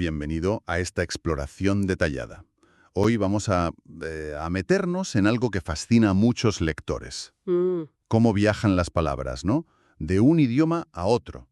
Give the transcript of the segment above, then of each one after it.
Bienvenido a esta exploración detallada. Hoy vamos a meternos en algo que fascina a muchos lectores. Cómo viajan las palabras, ¿no? De un idioma a otro.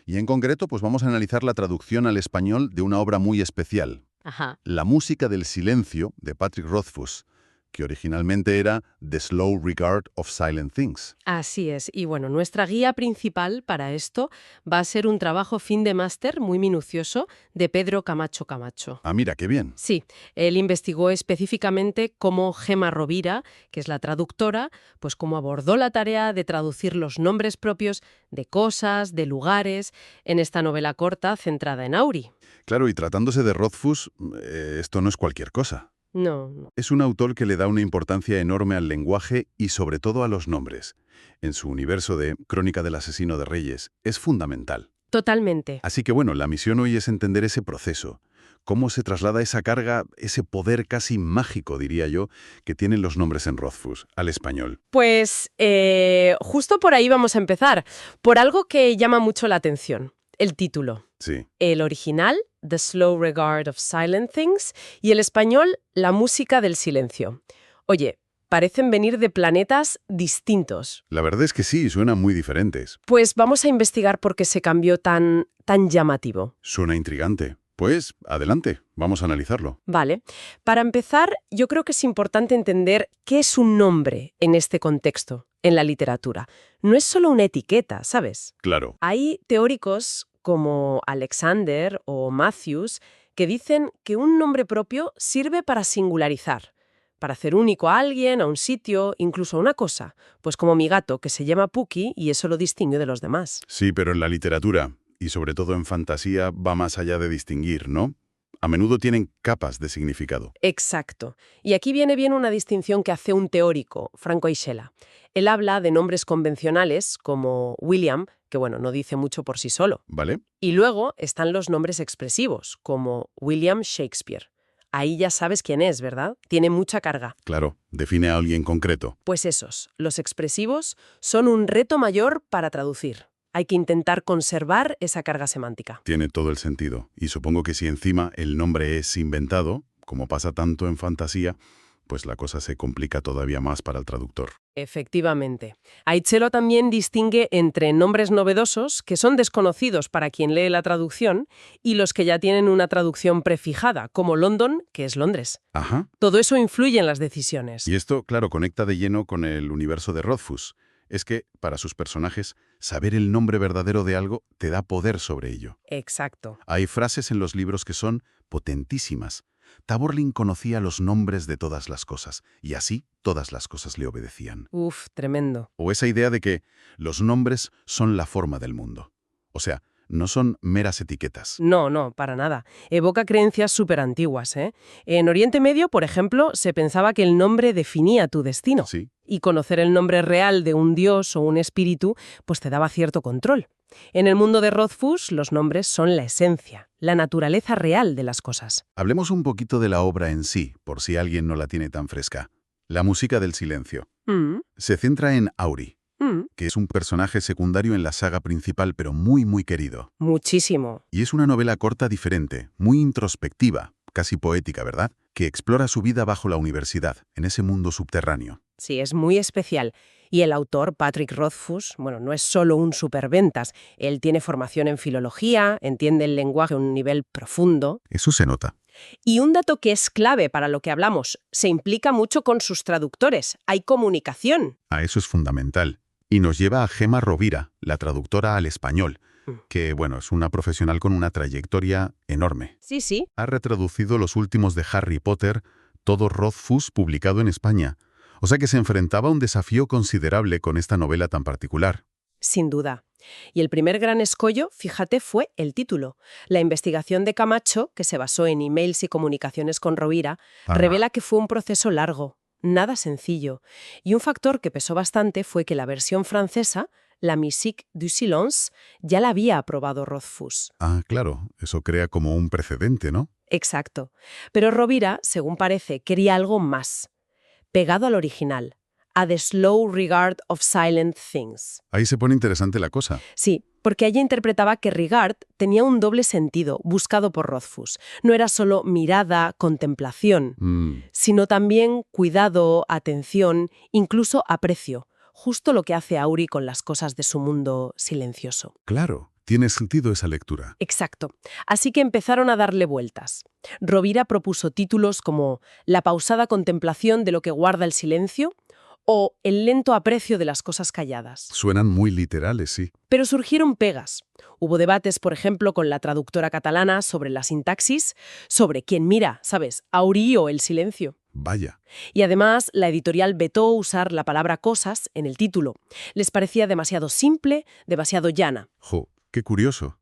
Y en concreto, pues vamos a analizar la traducción al español de una obra muy especial. Ajá. La música del silencio, de Patrick Rothfuss, que originalmente era The Slow Regard of Silent Things. Así es. Y bueno, nuestra guía principal para esto va a ser un trabajo fin de máster muy minucioso de Pedro Camacho Camacho. Ah, mira, qué bien. Sí, él investigó específicamente cómo Gemma Rovira, que es la traductora, pues cómo abordó la tarea de traducir los nombres propios de cosas, de lugares, en esta novela corta centrada en Auri. Claro, y tratándose de Rothfuss, esto no es cualquier cosa. No. Es un autor que le da una importancia enorme al lenguaje y sobre todo a los nombres. En su universo de Crónica del asesino de reyes es fundamental. Totalmente. Así que bueno, la misión hoy es entender ese proceso. Cómo se traslada esa carga, ese poder casi mágico, diría yo, que tienen los nombres en Rothfuss al español. Pues justo por ahí vamos a empezar, por algo que llama mucho la atención, el título. Sí. El original, The Slow Regard of Silent Things, y el español, La música del silencio. Oye, parecen venir de planetas distintos. La verdad es que sí, suenan muy diferentes. Pues vamos a investigar por qué se cambió tan llamativo. Suena intrigante. Pues, adelante, vamos a analizarlo. Vale. Para empezar, yo creo que es importante entender qué es un nombre en este contexto, en la literatura. No es solo una etiqueta, ¿sabes? Claro. Hay teóricos como Alexander o Matthews que dicen que un nombre propio sirve para singularizar, para hacer único a alguien, a un sitio, incluso a una cosa. Pues como mi gato, que se llama Puki y eso lo distingue de los demás. Sí, pero en la literatura, y sobre todo en fantasía, va más allá de distinguir, ¿no? A menudo tienen capas de significado. Exacto. Y aquí viene bien una distinción que hace un teórico, Franco Aixela. Él habla de nombres convencionales como William, que bueno, no dice mucho por sí solo. ¿Vale? Y luego están los nombres expresivos, como William Shakespeare. Ahí ya sabes quién es, ¿verdad? Tiene mucha carga. Claro, define a alguien concreto. Pues esos, los expresivos, son un reto mayor para traducir. Hay que intentar conservar esa carga semántica. Tiene todo el sentido. Y supongo que si encima el nombre es inventado, como pasa tanto en fantasía, pues la cosa se complica todavía más para el traductor. Efectivamente. Aichelo también distingue entre nombres novedosos, que son desconocidos para quien lee la traducción, y los que ya tienen una traducción prefijada, como London, que es Londres. Ajá. Todo eso influye en las decisiones. Y esto, claro, conecta de lleno con el universo de Rothfuss. Es que, para sus personajes, saber el nombre verdadero de algo te da poder sobre ello. Exacto. Hay frases en los libros que son potentísimas. Taborlin conocía los nombres de todas las cosas, y así todas las cosas le obedecían. Uf, tremendo. O esa idea de que los nombres son la forma del mundo. O sea, no son meras etiquetas. No, para nada. Evoca creencias súper antiguas, ¿eh? En Oriente Medio, por ejemplo, se pensaba que el nombre definía tu destino. Sí, Y conocer el nombre real de un dios o un espíritu, pues te daba cierto control. En el mundo de Rothfuss, los nombres son la esencia, la naturaleza real de las cosas. hablemos un poquito de la obra en sí, por si alguien no la tiene tan fresca. La música del silencio. Mm, Se centra en Auri, mm, que es un personaje secundario en la saga principal, pero muy querido. muchísimo. Y es una novela corta diferente, muy introspectiva, casi poética, ¿verdad? Que explora su vida bajo la universidad, en ese mundo subterráneo. Sí, es muy especial. Y el autor, Patrick Rothfuss, bueno, no es solo un superventas. Él tiene formación en filología, entiende el lenguaje a un nivel profundo. Eso se nota. Y un dato que es clave para lo que hablamos, se implica mucho con sus traductores. Hay comunicación. Eso es fundamental. Y nos lleva a Gemma Rovira, la traductora al español, Mm. que, bueno, es una profesional con una trayectoria enorme. Sí. Ha retraducido los últimos de Harry Potter, todo Rothfuss publicado en España. O sea que se enfrentaba a un desafío considerable con esta novela tan particular. Sin duda. Y el primer gran escollo, fíjate, fue el título. La investigación de Camacho, que se basó en emails y comunicaciones con Rovira, revela que fue un proceso largo, nada sencillo. Y un factor que pesó bastante fue que la versión francesa, la Musique du Silence, ya la había aprobado Rothfuss. Ah, claro, eso crea como un precedente, ¿no? Exacto. Pero Rovira, según parece, quería algo más, pegado al original, a The Slow Regard of Silent Things. Ahí se pone interesante la cosa. Sí, porque ella interpretaba que regard tenía un doble sentido buscado por Rothfuss. No era solo mirada, contemplación, sino también cuidado, atención, incluso aprecio, justo lo que hace Auri con las cosas de su mundo silencioso. Claro, tiene sentido esa lectura. Exacto. Así que empezaron a darle vueltas. Rovira propuso títulos como La pausada contemplación de lo que guarda el silencio o El lento aprecio de las cosas calladas. Suenan muy literales, sí. Pero surgieron pegas. Hubo debates, por ejemplo, con la traductora catalana sobre la sintaxis, sobre quién mira, ¿sabes?, Auri o el silencio. Vaya. Y además, la editorial vetó usar la palabra cosas en el título. Les parecía demasiado simple, demasiado llana. Jo, qué curioso.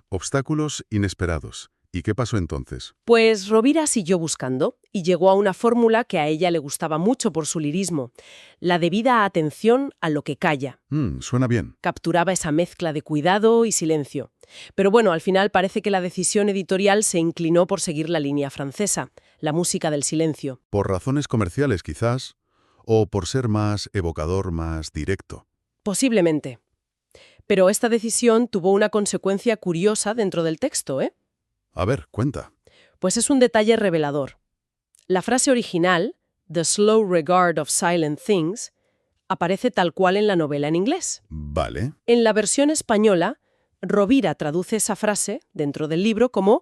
Obstáculos inesperados. ¿Y qué pasó entonces? Pues Rovira siguió buscando y llegó a una fórmula que a ella le gustaba mucho por su lirismo: la debida atención a lo que calla. Suena bien. Capturaba esa mezcla de cuidado y silencio. Pero bueno, al final parece que la decisión editorial se inclinó por seguir la línea francesa, la música del silencio. Por razones comerciales, quizás, o por ser más evocador, más directo. Posiblemente. Pero esta decisión tuvo una consecuencia curiosa dentro del texto, ¿eh? A ver, cuenta. Pues es un detalle revelador. La frase original, The slow regard of silent things, aparece tal cual en la novela en inglés. Vale. En la versión española, Rovira traduce esa frase, dentro del libro, como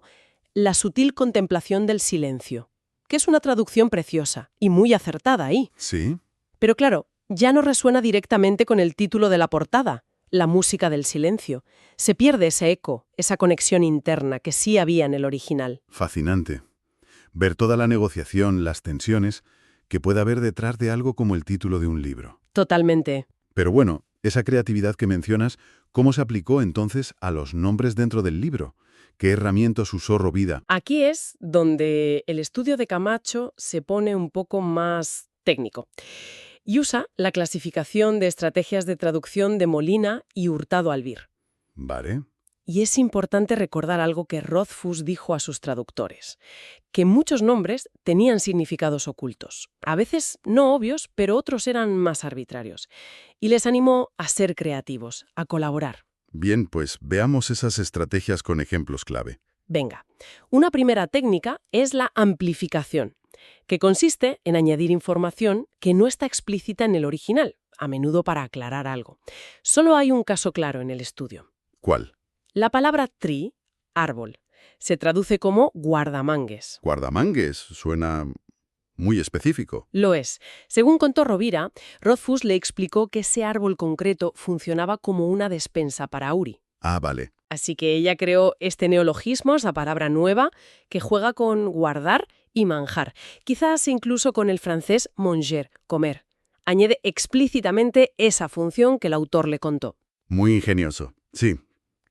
la sutil contemplación del silencio, que es una traducción preciosa y muy acertada ahí. Sí. Pero claro, ya no resuena directamente con el título de la portada, la música del silencio. Se pierde ese eco, esa conexión interna que sí había en el original. Fascinante. Ver toda la negociación, las tensiones, que puede haber detrás de algo como el título de un libro. Totalmente. Pero bueno, esa creatividad que mencionas, ¿cómo se aplicó entonces a los nombres dentro del libro? ¿Qué herramientas usó Rovira? Aquí es donde el estudio de Camacho se pone un poco más técnico. Y usa la clasificación de estrategias de traducción de Molina y Hurtado Albir. Vale. Y es importante recordar algo que Rothfuss dijo a sus traductores, que muchos nombres tenían significados ocultos, a veces no obvios, pero otros eran más arbitrarios, y les animó a ser creativos, a colaborar. Bien, pues veamos esas estrategias con ejemplos clave. Venga, una primera técnica es la amplificación, que consiste en añadir información que no está explícita en el original, a menudo para aclarar algo. Solo hay un caso claro en el estudio. ¿Cuál? La palabra tree, árbol, se traduce como guardamangues. Guardamangues. Suena muy específico. Lo es. Según contó Rovira, Rothfuss le explicó que ese árbol concreto funcionaba como una despensa para Auri. Ah, vale. Así que ella creó este neologismo, esa palabra nueva, que juega con guardar y manjar, quizás incluso con el francés manger, comer. Añade explícitamente esa función que el autor le contó. Muy ingenioso. Sí.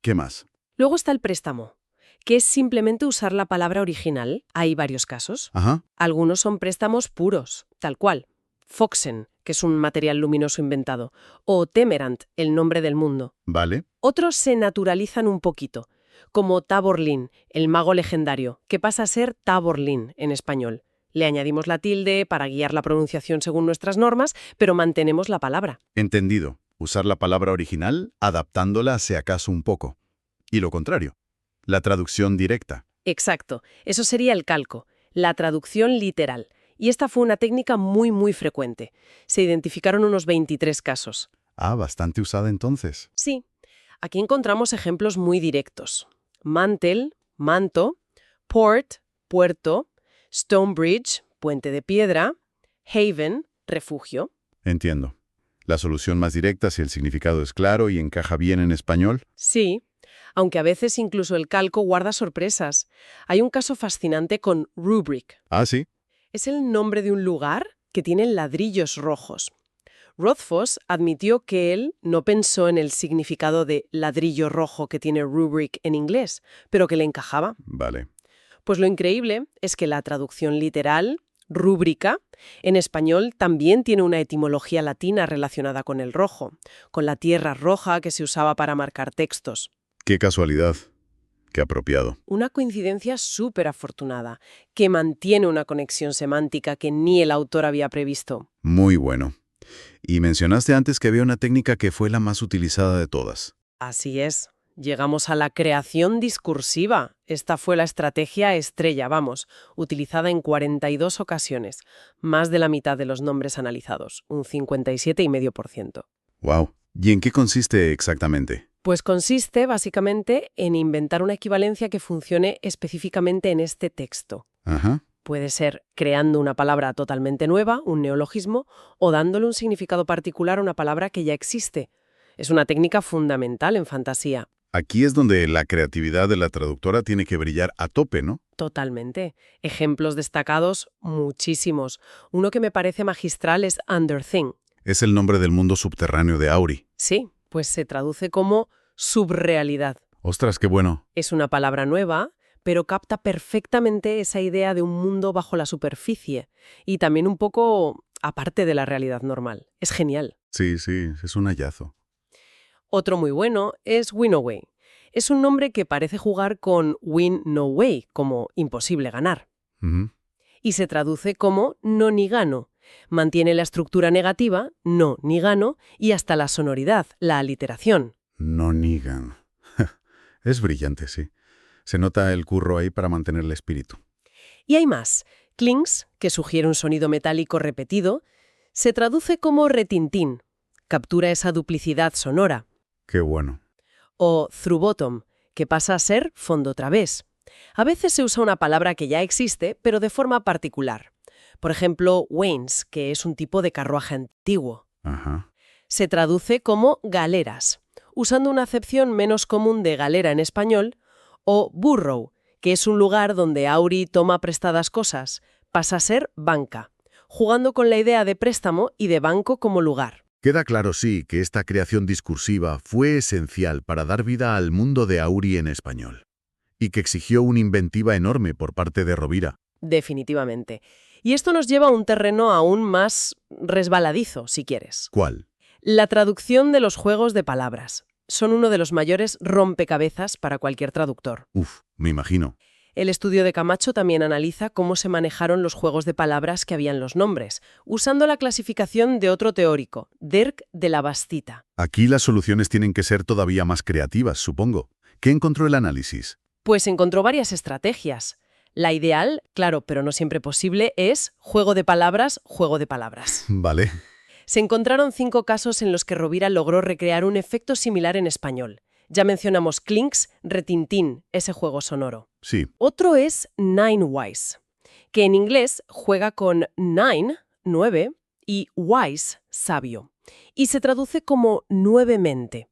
¿Qué más? Luego está el préstamo, que es simplemente usar la palabra original. Hay varios casos. Ajá. Algunos son préstamos puros, tal cual. Foxen, que es un material luminoso inventado, o Temerant, el nombre del mundo. Vale. Otros se naturalizan un poquito, como Taborlin, el mago legendario, que pasa a ser Taborlin en español. Le añadimos la tilde para guiar la pronunciación según nuestras normas, pero mantenemos la palabra. Entendido. Usar la palabra original, adaptándola si acaso un poco. Y lo contrario. La traducción directa. Exacto. Eso sería el calco, la traducción literal. Y esta fue una técnica muy frecuente. Se identificaron unos 23 casos. Ah, bastante usada entonces. Sí. Aquí encontramos ejemplos muy directos. Mantel, manto, port, puerto, Stonebridge, puente de piedra, haven, refugio. Entiendo. La solución más directa si el significado es claro y encaja bien en español. Sí, aunque a veces incluso el calco guarda sorpresas. Hay un caso fascinante con Rubric. Ah, sí. Es el nombre de un lugar que tiene ladrillos rojos. Rothfuss admitió que él no pensó en el significado de ladrillo rojo que tiene Rubric en inglés, pero que le encajaba. Vale. Pues lo increíble es que la traducción literal, rúbrica, en español también tiene una etimología latina relacionada con el rojo, con la tierra roja que se usaba para marcar textos. Qué casualidad. Qué apropiado. Una coincidencia súper afortunada, que mantiene una conexión semántica que ni el autor había previsto. Muy bueno. Y mencionaste antes que había una técnica que fue la más utilizada de todas. Así es, Llegamos a la creación discursiva. Esta fue la estrategia estrella, vamos, utilizada en 42 ocasiones, más de la mitad de los nombres analizados, un 57,5%. Wow. ¿Y en qué consiste exactamente? Pues consiste, básicamente, en inventar una equivalencia que funcione específicamente en este texto. Ajá. Puede ser creando una palabra totalmente nueva, un neologismo, o dándole un significado particular a una palabra que ya existe. Es una técnica fundamental en fantasía. Aquí es donde la creatividad de la traductora tiene que brillar a tope, ¿no? Totalmente. Ejemplos destacados, muchísimos. Uno que me parece magistral es Underthing. Es el nombre del mundo subterráneo de Auri. Sí, pues se traduce como subrealidad. Ostras, qué bueno. Es una palabra nueva, pero capta perfectamente esa idea de un mundo bajo la superficie y también un poco aparte de la realidad normal. Es genial. Sí, es un hallazo. Otro muy bueno es Winaway. Es un nombre que parece jugar con win no way, como imposible ganar. Ujú. Y se traduce como no ni gano. Mantiene la estructura negativa, no ni gano, y hasta la sonoridad, la aliteración. No nigan. Es brillante, sí. Se nota el curro ahí para mantener el espíritu. Y hay más. Clings, que sugiere un sonido metálico repetido, se traduce como retintín. Captura esa duplicidad sonora. Qué bueno. O through bottom, que pasa a ser fondo través. A veces se usa una palabra que ya existe, pero de forma particular. Por ejemplo, wains, que es un tipo de carruaje antiguo. Ajá. Se traduce como galeras, usando una acepción menos común de galera en español, o burrow, que es un lugar donde Auri toma prestadas cosas, pasa a ser banca, jugando con la idea de préstamo y de banco como lugar. Queda claro, sí, que esta creación discursiva fue esencial para dar vida al mundo de Auri en español, y que exigió una inventiva enorme por parte de Rovira. Definitivamente. Y esto nos lleva a un terreno aún más resbaladizo, si quieres. ¿Cuál? La traducción de los juegos de palabras. Son uno de los mayores rompecabezas para cualquier traductor. Uf, me imagino. El estudio de Camacho también analiza cómo se manejaron los juegos de palabras que había en los nombres, usando la clasificación de otro teórico, Dirk de la Bastita. Aquí las soluciones tienen que ser todavía más creativas, supongo. ¿Qué encontró el análisis? Pues encontró varias estrategias. La ideal, claro, pero no siempre posible, es juego de palabras, juego de palabras. Vale. Se encontraron 5 casos en los que Rovira logró recrear un efecto similar en español. Ya mencionamos Clinks, retintín, ese juego sonoro. Sí. Otro es Nine Wise, que en inglés juega con nine, 9, y wise, sabio. Y se traduce como nuevemente,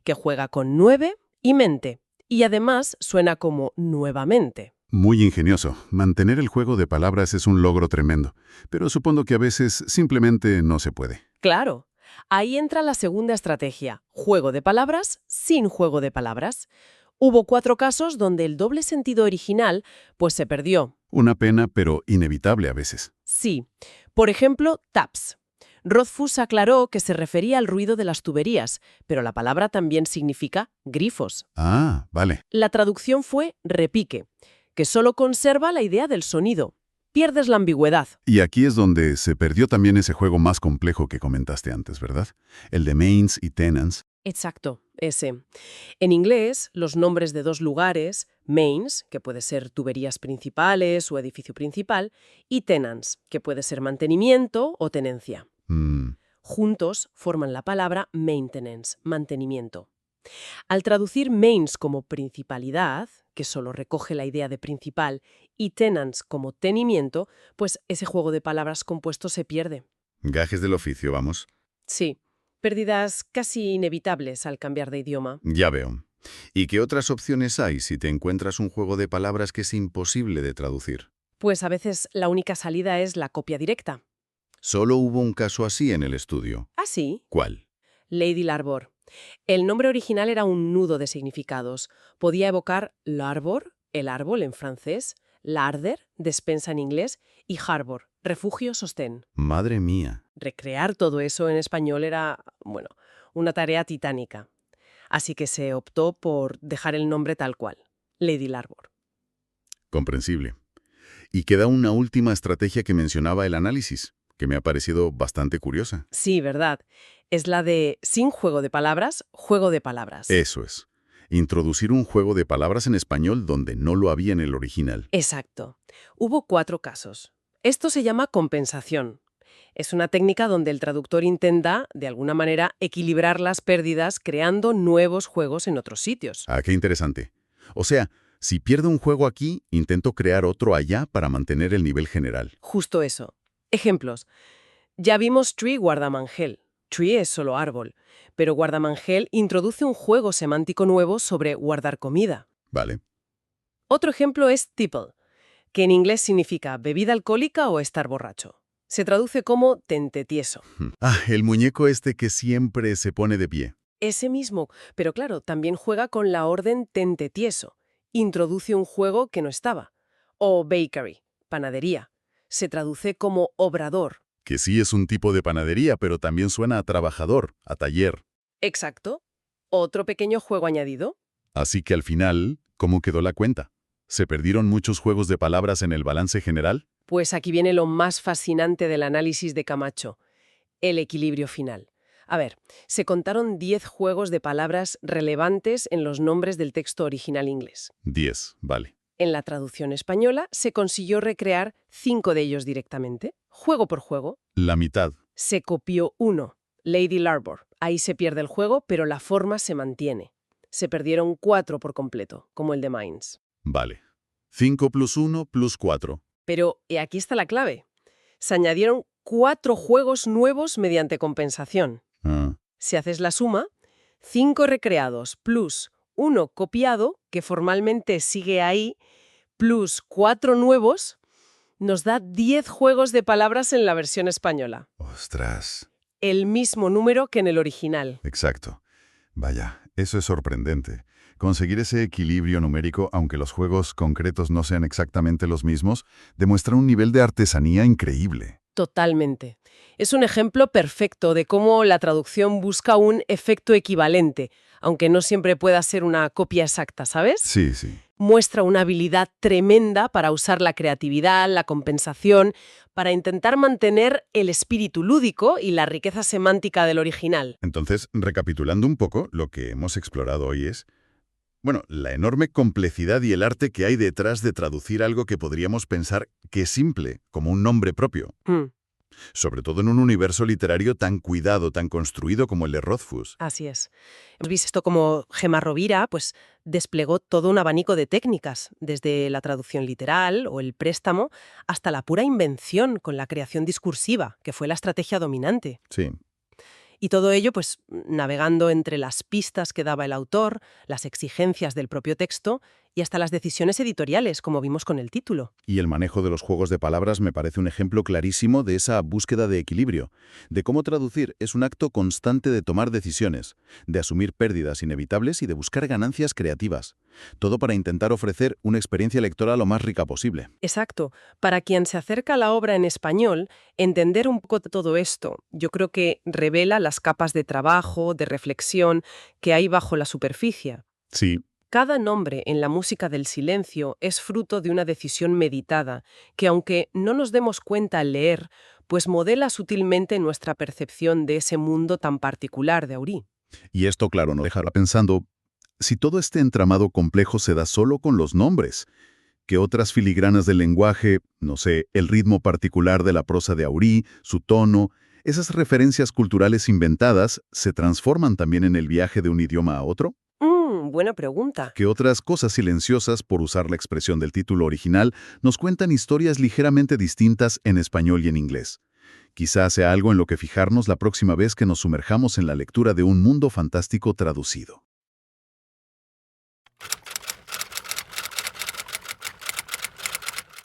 que juega con 9 y mente. Y además suena como nuevamente. Muy ingenioso. Mantener el juego de palabras es un logro tremendo, pero supongo que a veces simplemente no se puede. Claro. Ahí entra la segunda estrategia, juego de palabras sin juego de palabras. Hubo 4 casos donde el doble sentido original pues se perdió. Una pena, pero inevitable a veces. Sí. Por ejemplo, taps. Rothfuss aclaró que se refería al ruido de las tuberías, pero la palabra también significa grifos. Ah, vale. La traducción fue repique, que solo conserva la idea del sonido. Pierdes la ambigüedad. Y aquí es donde se perdió también ese juego más complejo que comentaste antes, ¿verdad? El de mains y tenants. Exacto, ese. En inglés, los nombres de 2 lugares, mains, que puede ser tuberías principales o edificio principal, y tenants, que puede ser mantenimiento o tenencia. Juntos forman la palabra maintenance, mantenimiento. Al traducir mains como principalidad, que solo recoge la idea de principal, y tenants como tenimiento, pues ese juego de palabras compuesto se pierde. Gajes del oficio, vamos. Sí, pérdidas casi inevitables al cambiar de idioma. Ya veo. ¿Y qué otras opciones hay si te encuentras un juego de palabras que es imposible de traducir? Pues a veces la única salida es la copia directa. Solo hubo un caso así en el estudio. ¿Ah, sí? ¿Cuál? Lady Larbor. El nombre original era un nudo de significados. Podía evocar l'arbor, el árbol en francés, larder, despensa en inglés, y harbor, refugio, sostén. Madre mía. Recrear todo eso en español era, bueno, una tarea titánica. Así que se optó por dejar el nombre tal cual, Lady Larbor. Comprensible. Y queda una última estrategia que mencionaba el análisis, que me ha parecido bastante curiosa. Sí, verdad. Es la de sin juego de palabras, juego de palabras. Eso es. Introducir un juego de palabras en español donde no lo había en el original. Exacto. Hubo 4 casos. Esto se llama compensación. Es una técnica donde el traductor intenta, de alguna manera, equilibrar las pérdidas creando nuevos juegos en otros sitios. Ah, qué interesante. O sea, si pierdo un juego aquí, intento crear otro allá para mantener el nivel general. Justo eso. Ejemplos. Ya vimos Tree Guardamangel. Tree es solo árbol, pero Guardamangel introduce un juego semántico nuevo sobre guardar comida. Vale. Otro ejemplo es tipple, que en inglés significa bebida alcohólica o estar borracho. Se traduce como tentetieso. Ah, el muñeco este que siempre se pone de pie. Ese mismo, pero claro, también juega con la orden tentetieso. Introduce un juego que no estaba. O bakery, panadería. Se traduce como obrador. Que sí es un tipo de panadería, pero también suena a trabajador, a taller. Exacto. Otro pequeño juego añadido. Así que al final, ¿cómo quedó la cuenta? ¿Se perdieron muchos juegos de palabras en el balance general? Pues aquí viene lo más fascinante del análisis de Camacho, el equilibrio final. A ver, se contaron 10 juegos de palabras relevantes en los nombres del texto original inglés. 10, vale. En la traducción española se consiguió recrear 5 de ellos directamente, juego por juego. La mitad. Se copió uno, Lady Larbour. Ahí se pierde el juego, pero la forma se mantiene. Se perdieron 4 por completo, como el de Mainz. Vale. 5 plus 1 plus 4. Pero aquí está la clave. Se añadieron 4 juegos nuevos mediante compensación. Ah, Si haces la suma, 5 recreados plus 1 copiado, que formalmente sigue ahí, plus 4 nuevos, nos da 10 juegos de palabras en la versión española. ostras. El mismo número que en el original. Exacto. Vaya, eso es sorprendente. Conseguir ese equilibrio numérico, aunque los juegos concretos no sean exactamente los mismos, demuestra un nivel de artesanía increíble. Totalmente. Es un ejemplo perfecto de cómo la traducción busca un efecto equivalente, aunque no siempre pueda ser una copia exacta, ¿sabes? Sí, sí. Muestra una habilidad tremenda para usar la creatividad, la compensación, para intentar mantener el espíritu lúdico y la riqueza semántica del original. Entonces, recapitulando un poco, lo que hemos explorado hoy es, bueno, la enorme complejidad y el arte que hay detrás de traducir algo que podríamos pensar que es simple, como un nombre propio. Sobre todo en un universo literario tan cuidado, tan construido como el de Rothfuss. Así es. Hemos visto cómo Gemma Rovira pues, desplegó todo un abanico de técnicas, desde la traducción literal o el préstamo hasta la pura invención con la creación discursiva, que fue la estrategia dominante. Sí. Y todo ello, pues, navegando entre las pistas que daba el autor, las exigencias del propio texto y hasta las decisiones editoriales, como vimos con el título. Y el manejo de los juegos de palabras me parece un ejemplo clarísimo de esa búsqueda de equilibrio, de cómo traducir es un acto constante de tomar decisiones, de asumir pérdidas inevitables y de buscar ganancias creativas. Todo para intentar ofrecer una experiencia lectora lo más rica posible. Exacto. Para quien se acerca a la obra en español, entender un poco todo esto, yo creo que revela las capas de trabajo, de reflexión que hay bajo la superficie. Sí. Cada nombre en la música del silencio es fruto de una decisión meditada, que aunque no nos demos cuenta al leer, pues modela sutilmente nuestra percepción de ese mundo tan particular de Aurí. Y esto, claro, nos dejará pensando, si todo este entramado complejo se da solo con los nombres, ¿qué otras filigranas del lenguaje, no sé, el ritmo particular de la prosa de Aurí, su tono, esas referencias culturales inventadas, se transforman también en el viaje de un idioma a otro? Buena pregunta. ¿Qué otras cosas silenciosas, por usar la expresión del título original, nos cuentan historias ligeramente distintas en español y en inglés? Quizás sea algo en lo que fijarnos la próxima vez que nos sumerjamos en la lectura de un mundo fantástico traducido.